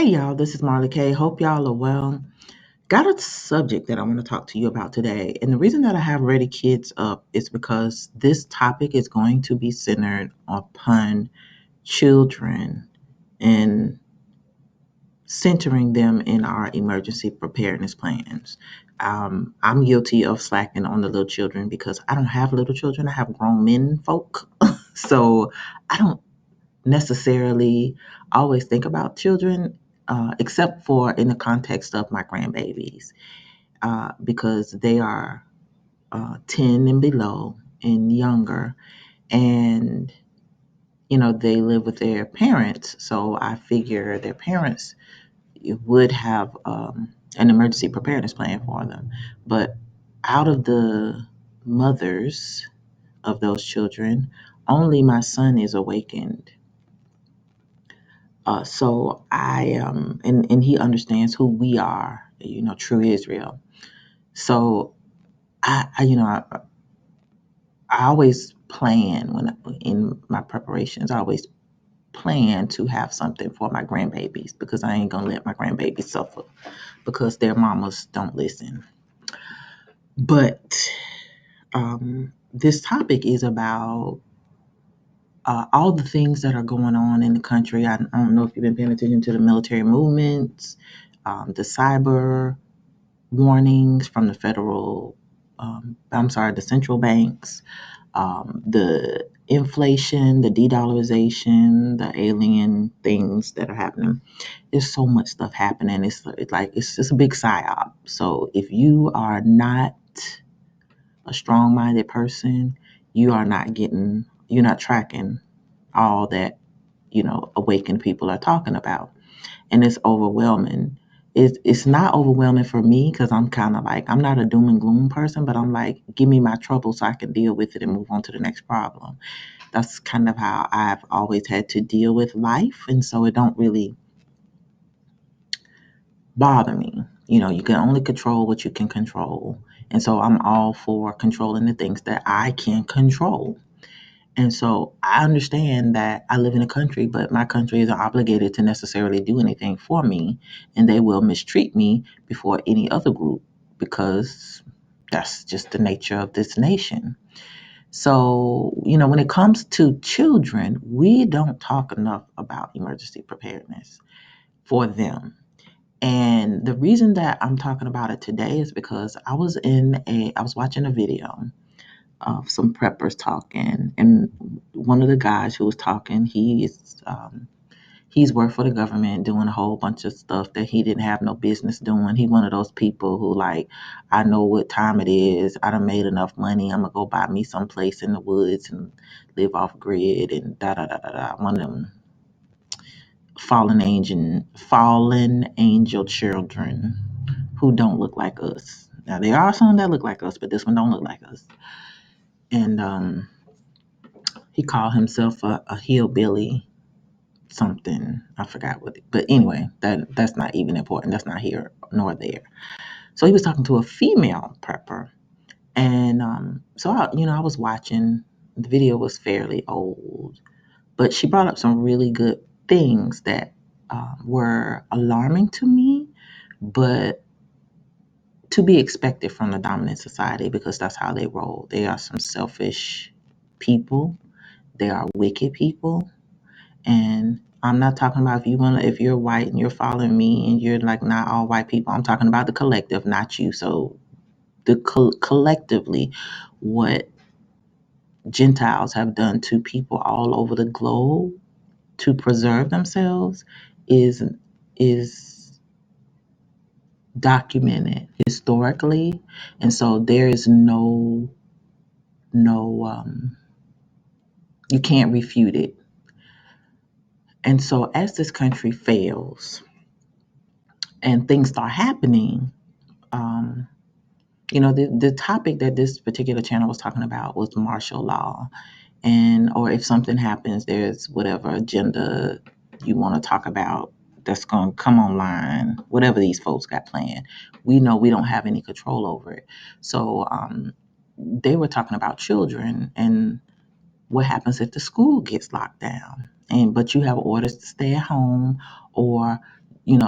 Hey y'all, this is Marley K. Hope y'all are well. Got a subject that I want to talk to you about today. And the reason that I have Ready Kids up is because this topic is going to be centered upon children and centering them in our emergency preparedness plans. I'm guilty of slacking on the little children because I don't have little children. I have grown men folk. So I don't necessarily always think about children, except for in the context of my grandbabies, because they are 10 and below and younger. And, they live with their parents. So I figure their parents would have an emergency preparedness plan for them. But out of the mothers of those children, only my son is awakened. So and he understands who we are, true Israel. So I always plan when in my preparations, I always plan to have something for my grandbabies because I ain't gonna let my grandbabies suffer because their mamas don't listen. But this topic is about all the things that are going on in the country. I don't know if you've been paying attention to the military movements, the cyber warnings from the the central banks, the inflation, the de-dollarization, the alien things that are happening. There's so much stuff happening. It's just a big psyop. So if you are not a strong-minded person, you're not tracking all that, awakened people are talking about. And it's overwhelming. It's not overwhelming for me because I'm kind of like, I'm not a doom and gloom person, but I'm like, give me my trouble so I can deal with it and move on to the next problem. That's kind of how I've always had to deal with life. And so it don't really bother me. You can only control what you can control. And so I'm all for controlling the things that I can control. And so I understand that I live in a country, but my country isn't obligated to necessarily do anything for me, and they will mistreat me before any other group because that's just the nature of this nation. So, when it comes to children, we don't talk enough about emergency preparedness for them. And the reason that I'm talking about it today is because I was watching a video of some preppers talking, and one of the guys who was talking, he's worked for the government doing a whole bunch of stuff that he didn't have no business doing. He one of those people who like, I know what time it is. I done made enough money. I'm gonna go buy me some place in the woods and live off grid and da da da da da. One of them fallen angel children who don't look like us. Now there are some that look like us, but this one don't look like us. And he called himself a hillbilly something. I forgot what. But anyway, that's not even important. That's not here nor there. So he was talking to a female prepper, and so I was watching. The video was fairly old, but she brought up some really good things that were alarming to me, but to be expected from the dominant society because that's how they roll. They are some selfish people. They are wicked people. And I'm not talking about if you're white and you're following me and you're like not all white people. I'm talking about the collective, not you. So collectively, what Gentiles have done to people all over the globe to preserve themselves is is documented historically, and so there is no you can't refute it. And so as this country fails and things start happening, um, the topic that this particular channel was talking about was martial law, and or if something happens, there's whatever agenda you want to talk about that's going to come online, whatever these folks got planned. We know we don't have any control over it. So they were talking about children and what happens if the school gets locked down, but you have orders to stay at home, or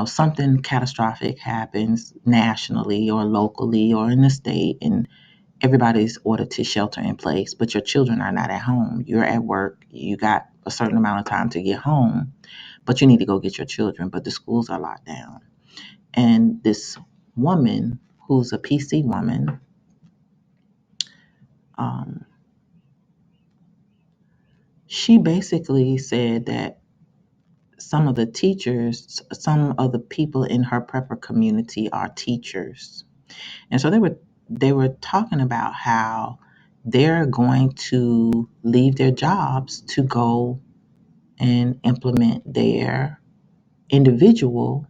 something catastrophic happens nationally or locally or in the state, and everybody's ordered to shelter in place, but your children are not at home. You're at work. You got a certain amount of time to get home, but you need to go get your children, but the schools are locked down. And this woman, who's a PC woman, um, she basically said that some of the teachers, some of the people in her prepper community are teachers. And so they were talking about how they're going to leave their jobs to go and implement their individual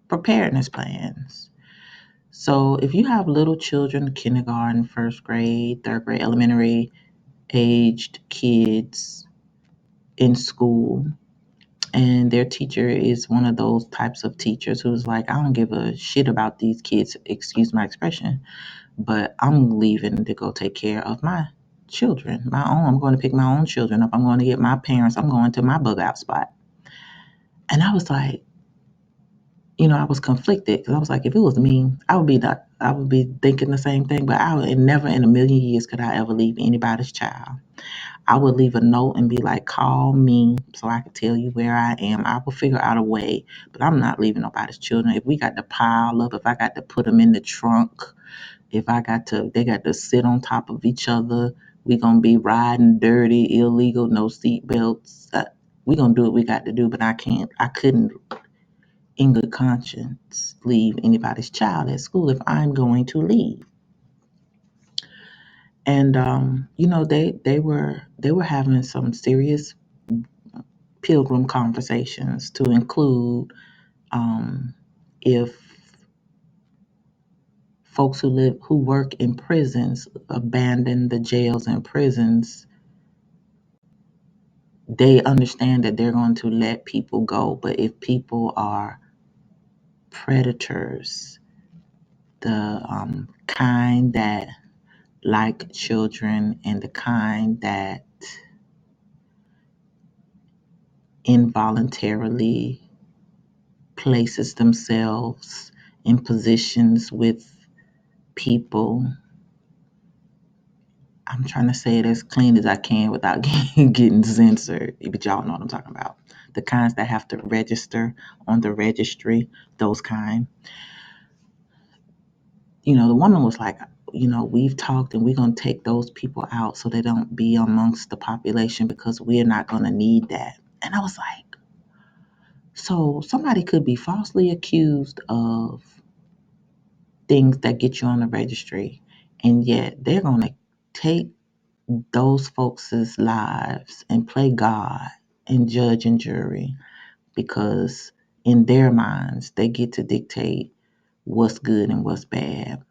preparedness plans. So if you have little children, kindergarten, first grade, third grade, elementary aged kids in school, and their teacher is one of those types of teachers who's like, I don't give a shit about these kids, excuse my expression, but I'm leaving to go take care of my children, my own. I'm going to pick my own children up. I'm going to get my parents. I'm going to my bug out spot. And I was like, I was conflicted because I was like, if it was me, I would be thinking the same thing, but I would never in a million years could I ever leave anybody's child. I would leave a note and be like, call me so I could tell you where I am. I will figure out a way, but I'm not leaving nobody's children. If we got to pile up, if I got to put them in the trunk, if they got to sit on top of each other, we gonna be riding dirty, illegal, no seat belts. We gonna do what we got to do, but I couldn't in good conscience leave anybody's child at school if I'm going to leave. And they were having some serious pilgrim conversations to include if folks who work in prisons abandon the jails and prisons, they understand that they're going to let people go, but if people are predators, the kind that like children and the kind that involuntarily places themselves in positions with people. I'm trying to say it as clean as I can without getting censored, but y'all know what I'm talking about. The kinds that have to register on the registry, those kind. The woman was like, we've talked and we're going to take those people out so they don't be amongst the population because we're not going to need that. And I was like, so somebody could be falsely accused of things that get you on the registry, and yet they're going to take those folks' lives and play God and judge and jury because in their minds they get to dictate what's good and what's bad.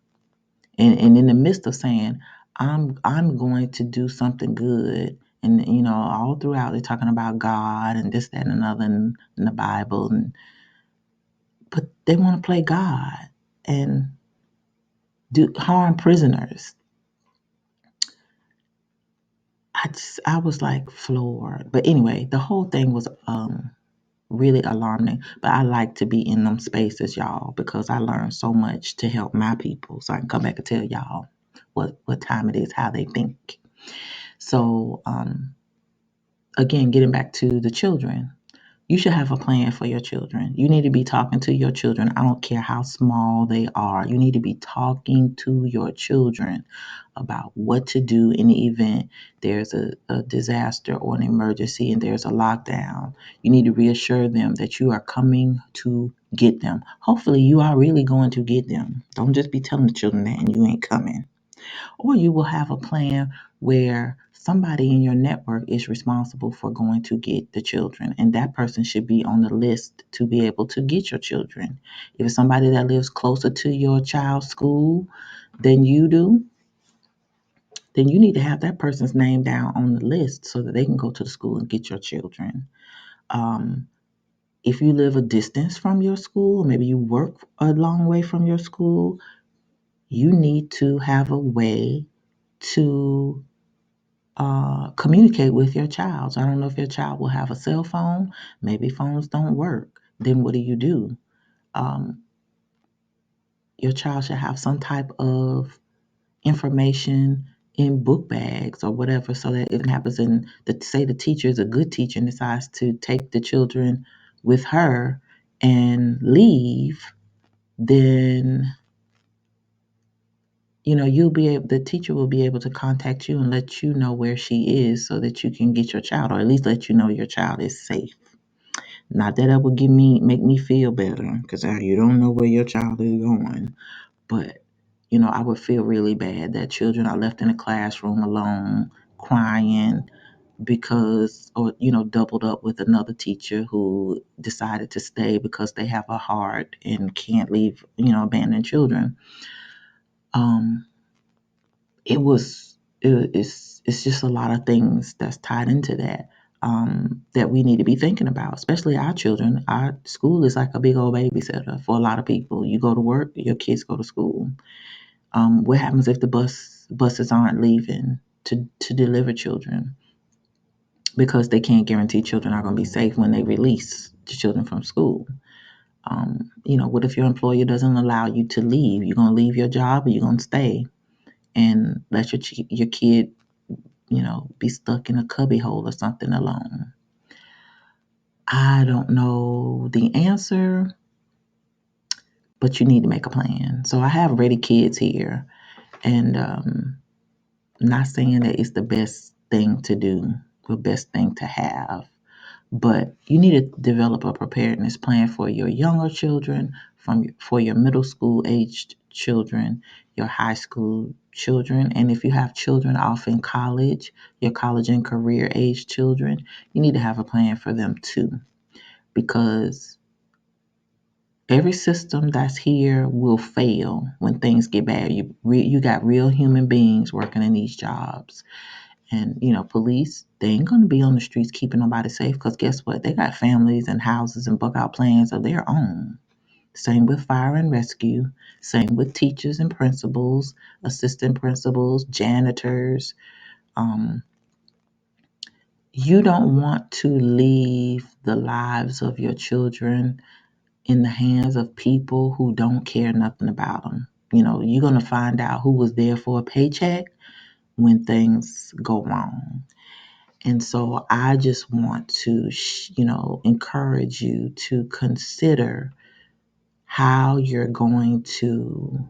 And in the midst of saying, I'm going to do something good, and all throughout they're talking about God and this, that, and another in the Bible, but they want to play God and do harm prisoners. I was like floored. But anyway, the whole thing was really alarming. But I like to be in them spaces, y'all, because I learned so much to help my people. So I can come back and tell y'all what time it is, how they think. So again, getting back to the children. You should have a plan for your children. You need to be talking to your children. I don't care how small they are. You need to be talking to your children about what to do in the event there's a disaster or an emergency and there's a lockdown. You need to reassure them that you are coming to get them. Hopefully, you are really going to get them. Don't just be telling the children that and you ain't coming. Or you will have a plan where somebody in your network is responsible for going to get the children, and that person should be on the list to be able to get your children. If it's somebody that lives closer to your child's school than you do, then you need to have that person's name down on the list so that they can go to the school and get your children. Um, if you live a distance from your school, maybe you work a long way from your school, you need to have a way to communicate with your child. So I don't know if your child will have a cell phone. Maybe phones don't work. then what do? Um, your child should have some type of information in book bags or whatever, so that if it happens and say the teacher is a good teacher and decides to take the children with her and leave, then the teacher will be able to contact you and let you know where she is so that you can get your child, or at least let you know your child is safe. Not that it would make me feel better, because you don't know where your child is going, but I would feel really bad that children are left in a classroom alone, crying because, or doubled up with another teacher who decided to stay because they have a heart and can't leave, abandoned children. Um, it's just a lot of things that's tied into that, that we need to be thinking about, especially our children. Our school is like a big old babysitter for a lot of people. You go to work, your kids go to school. What happens if the buses aren't leaving to deliver children, because they can't guarantee children are going to be safe when they release the children from school? What if your employer doesn't allow you to leave? You're going to leave your job, or you're going to stay and let your kid, be stuck in a cubby hole or something alone? I don't know the answer, but you need to make a plan. So I have ready kids here, and not saying that it's the best thing to do, the best thing to have, but you need to develop a preparedness plan for your younger children, for your middle school aged children, your high school children, and if you have children off in college, your college and career age children, you need to have a plan for them too, because every system that's here will fail when things get bad. You got real human beings working in these jobs. And, police, they ain't going to be on the streets keeping nobody safe, because guess what? They got families and houses and book out plans of their own. Same with fire and rescue. Same with teachers and principals, assistant principals, janitors. Um, you don't want to leave the lives of your children in the hands of people who don't care nothing about them. You're going to find out who was there for a paycheck when things go wrong. And so I just want to, encourage you to consider how you're going to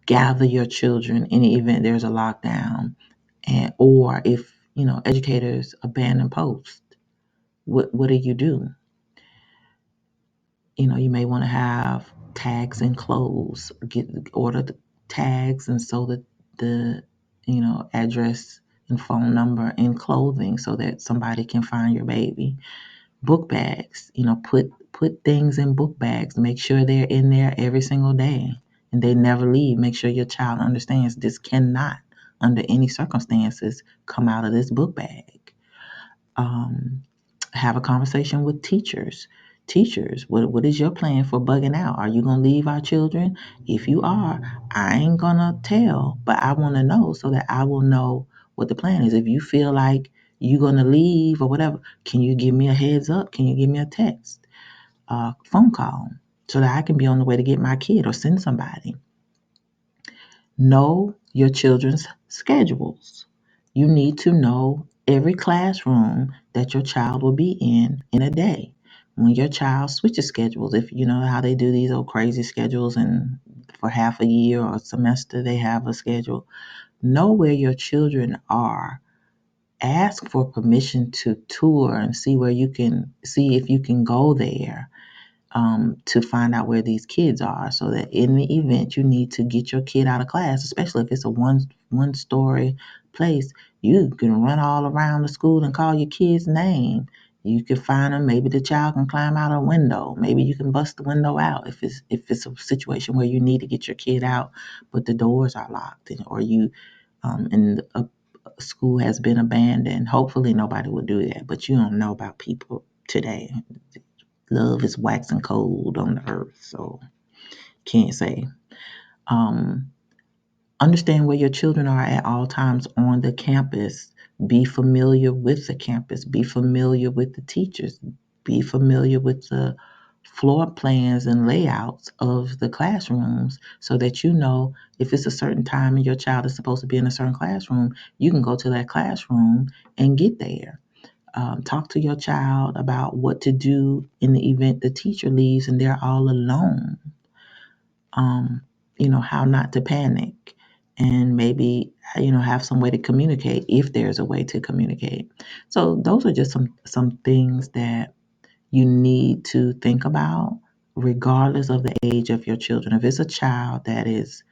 gather your children in the event there's a lockdown, and or if educators abandon posts. What do you do? You may want to have tags and clothes. Order the tags and sew the address and phone number in clothing so that somebody can find your baby. Book bags, put things in book bags. Make sure they're in there every single day and they never leave. Make sure your child understands this cannot, under any circumstances, come out of this book bag. Um, have a conversation with teachers. Teachers, what is your plan for bugging out? Are you going to leave our children? If you are, I ain't going to tell, but I want to know so that I will know what the plan is. If you feel like you're going to leave or whatever, can you give me a heads up? Can you give me a text, phone call, so that I can be on the way to get my kid or send somebody? Know your children's schedules. You need to know every classroom that your child will be in a day. When your child switches schedules, if you know how they do these old crazy schedules, and for half a year or a semester they have a schedule, know where your children are. Ask for permission to tour and see if you can go there, to find out where these kids are, so that in the event you need to get your kid out of class, especially if it's a one story place, you can run all around the school and call your kid's name. You can find them. Maybe the child can climb out a window. Maybe you can bust the window out if it's a situation where you need to get your kid out, but the doors are locked, or you and a school has been abandoned. Hopefully nobody will do that, but you don't know about people today. Love is waxing cold on the earth, so can't say. Um, Understand where your children are at all times on the campus. Be familiar with the campus. Be familiar with the teachers. be familiar with the floor plans and layouts of the classrooms so that you know if it's a certain time and your child is supposed to be in a certain classroom, you can go to that classroom and get there. Talk to your child about what to do in the event the teacher leaves and they're all alone. um, how not to panic, and maybe, have some way to communicate if there's a way to communicate. So those are just some things that you need to think about regardless of the age of your children. If it's a child that is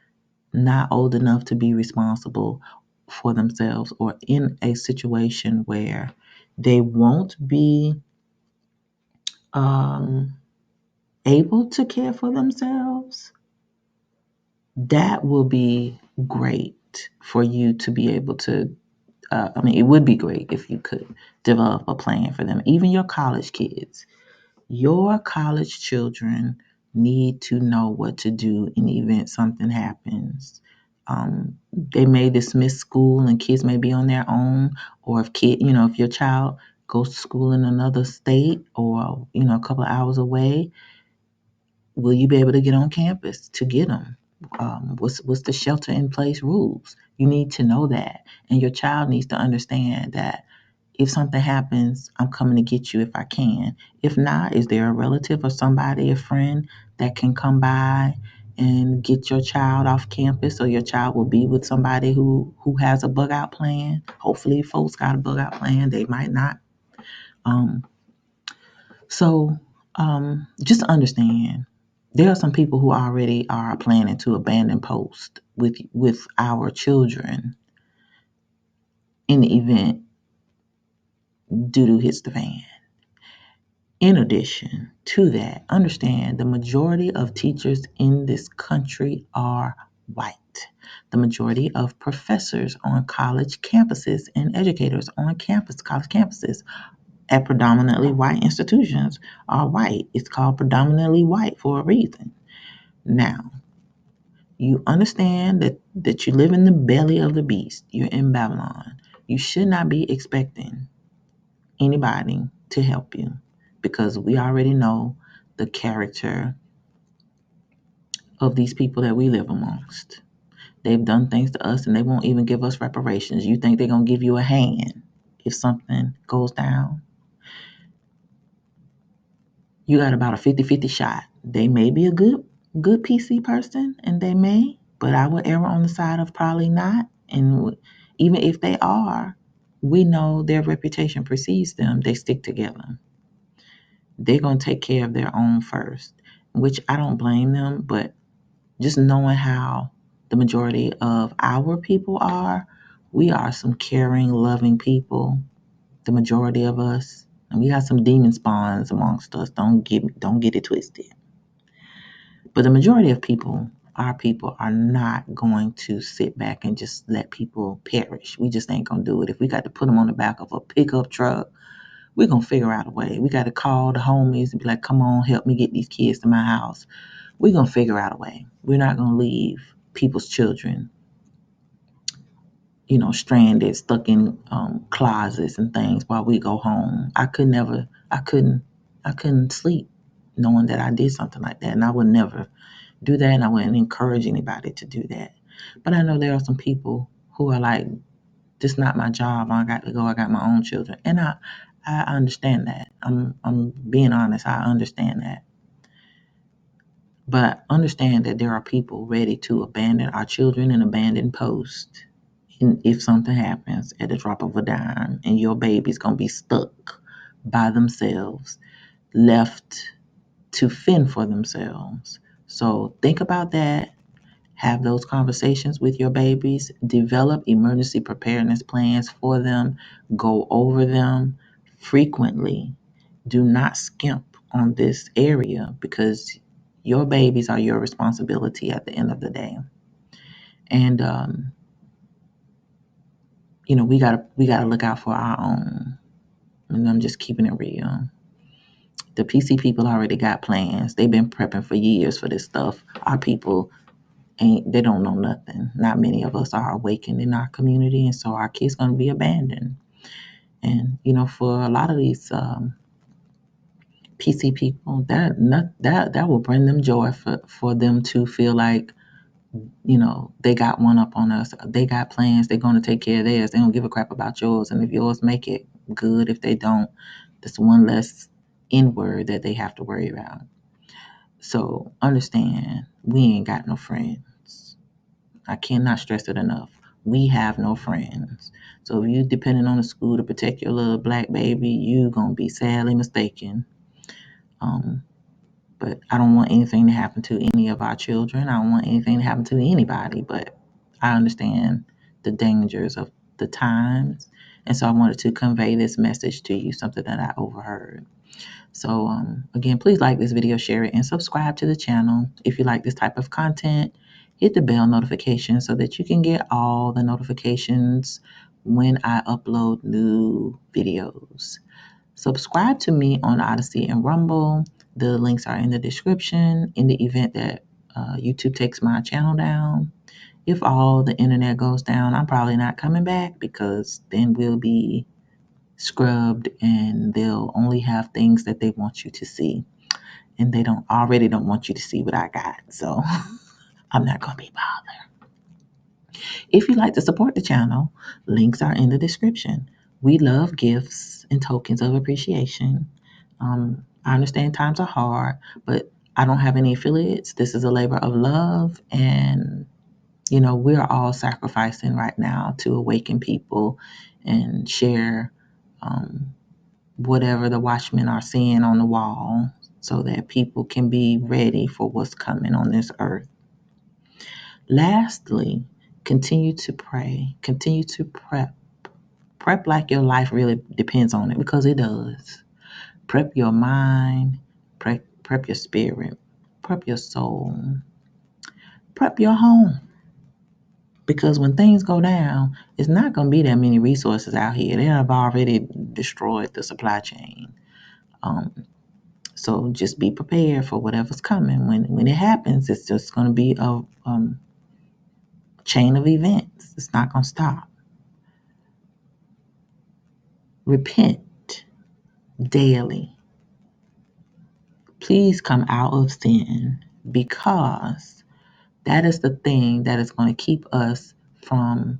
not old enough to be responsible for themselves or in a situation where they won't be um, able to care for themselves, that will be great for you to be able to. It would be great if you could develop a plan for them. Even your college kids, your college children need to know what to do in the event something happens. They may dismiss school and kids may be on their own, or if your child goes to school in another state or a couple of hours away, will you be able to get on campus to get them? What's the shelter in place rules? You need to know that, and your child needs to understand that if something happens, I'm coming to get you if I can. If not, is there a relative or somebody, a friend that can come by and get your child off campus, or your child will be with somebody who has a bug out plan? Hopefully, folks got a bug out plan. They might not. Um, so just understand there are some people who already are planning to abandon post with our children in the event due to hits the fan. In addition to that, understand the majority of teachers in this country are white. The majority of professors on college campuses and educators on college campuses at predominantly white institutions are white. It's called predominantly white for a reason. Now, you understand that you live in the belly of the beast. You're in Babylon. You should not be expecting anybody to help you because we already know the character of these people that we live amongst. They've done things to us and they won't even give us reparations. You think they're going to give you a hand if something goes down? You got about a 50-50 shot. They may be a good PC person, and they may, but I would err on the side of probably not. And even if they are, we know their reputation precedes them. They stick together. They're going to take care of their own first, which I don't blame them, but just knowing how the majority of our people are, we are some caring, loving people, the majority of us. And we got some demon spawns amongst us. Don't get it twisted. But the majority of people, our people, are not going to sit back and just let people perish. We just ain't gonna do it. If we got to put them on the back of a pickup truck, we're gonna figure out a way. We got to call the homies and be like, come on, help me get these kids to my house. We're gonna figure out a way. We're not gonna leave people's children, stranded, stuck in closets and things while we go home. I couldn't sleep knowing that I did something like that, and I would never do that, and I wouldn't encourage anybody to do that. But I know there are some people who are like, this is not my job. I got to go. I got my own children, and I understand that. I'm being honest. I understand that, but understand that there are people ready to abandon our children and abandon post. And if something happens at the drop of a dime, and your baby's gonna be stuck by themselves, left to fend for themselves. So think about that. Have those conversations with your babies. Develop emergency preparedness plans for them. Go over them frequently. Do not skimp on this area because your babies are your responsibility at the end of the day. And we gotta look out for our own. And I'm just keeping it real. The PC people already got plans. They've been prepping for years for this stuff. Our people they don't know nothing. Not many of us are awakened in our community, and so our kids gonna be abandoned. And for a lot of these PC people, that will bring them joy for them to feel like, they got one up on us. They got plans. They're going to take care of theirs. They don't give a crap about yours. And if yours make it, good. If they don't, that's one less N word that they have to worry about. So understand, we ain't got no friends. I cannot stress it enough. We have no friends. So if you depending on the school to protect your little black baby, you gonna be sadly mistaken. Um, but I don't want anything to happen to any of our children. I don't want anything to happen to anybody. But I understand the dangers of the times, and so I wanted to convey this message to you, something that I overheard. So again, please like this video, share it, and subscribe to the channel. If you like this type of content, hit the bell notification so that you can get all the notifications when I upload new videos. Subscribe to me on Odyssey and Rumble. The links are in the description. In the event that YouTube takes my channel down, if all the internet goes down, I'm probably not coming back, because then we'll be scrubbed and they'll only have things that they want you to see, and they don't want you to see what I got. So I'm not gonna be bothered. If you'd like to support the channel, links are in the description. We love gifts and tokens of appreciation. I understand times are hard, but I don't have any affiliates. This is a labor of love, and we're all sacrificing right now to awaken people and share whatever the watchmen are seeing on the wall, so that people can be ready for what's coming on this earth. Lastly, continue to pray, continue to prep. Prep like your life really depends on it, because it does. Prep your mind, prep your spirit, prep your soul, prep your home. Because when things go down, it's not going to be that many resources out here. They have already destroyed the supply chain. So just be prepared for whatever's coming. When it happens, it's just going to be a chain of events. It's not going to stop. Repent daily. Please come out of sin, because that is the thing that is going to keep us from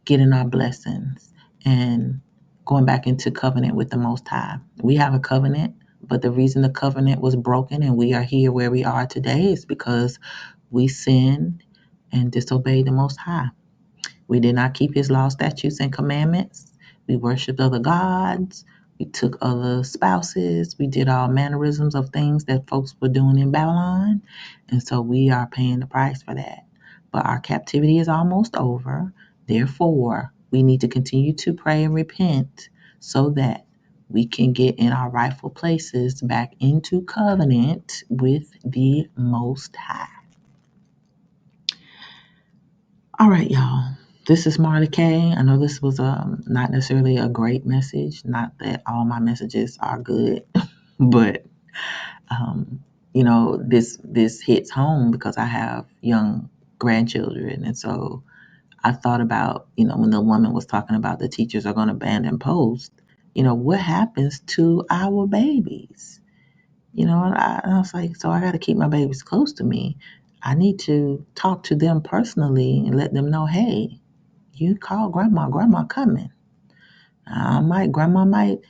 getting our blessings and going back into covenant with the Most High. We have a covenant, but the reason the covenant was broken and we are here where we are today is because we sinned and disobeyed the Most High. We did not keep his law, statutes, and commandments. We worshiped other gods. We took other spouses. We did all mannerisms of things that folks were doing in Babylon. And so we are paying the price for that. But our captivity is almost over. Therefore, we need to continue to pray and repent so that we can get in our rightful places back into covenant with the Most High. All right, y'all. This is Marley K. I know this was not necessarily a great message. Not that all my messages are good, but this hits home because I have young grandchildren, and so I thought about when the woman was talking about the teachers are going to abandon post. What happens to our babies? And I was like, so I got to keep my babies close to me. I need to talk to them personally and let them know, hey, you call grandma coming. Grandma might,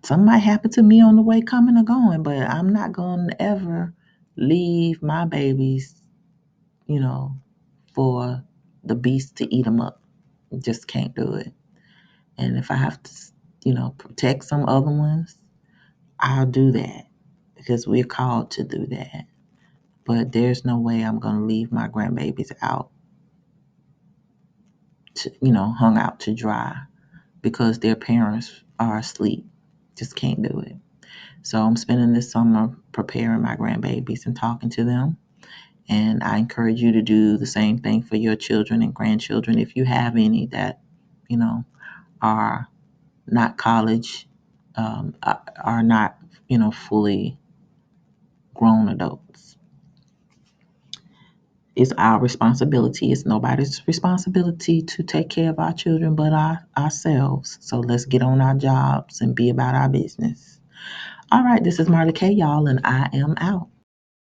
something might happen to me on the way coming or going, but I'm not going to ever leave my babies, for the beast to eat them up. Just can't do it. And if I have to, protect some other ones, I'll do that, because we're called to do that. But there's no way I'm going to leave my grandbabies out to, hung out to dry because their parents are asleep. Just can't do it. So I'm spending this summer preparing my grandbabies and talking to them. And I encourage you to do the same thing for your children and grandchildren if you have any that, are not college, are not, fully grown adults. It's our responsibility. It's nobody's responsibility to take care of our children but ourselves. So let's get on our jobs and be about our business. All right, this is Marta K, y'all, and I am out.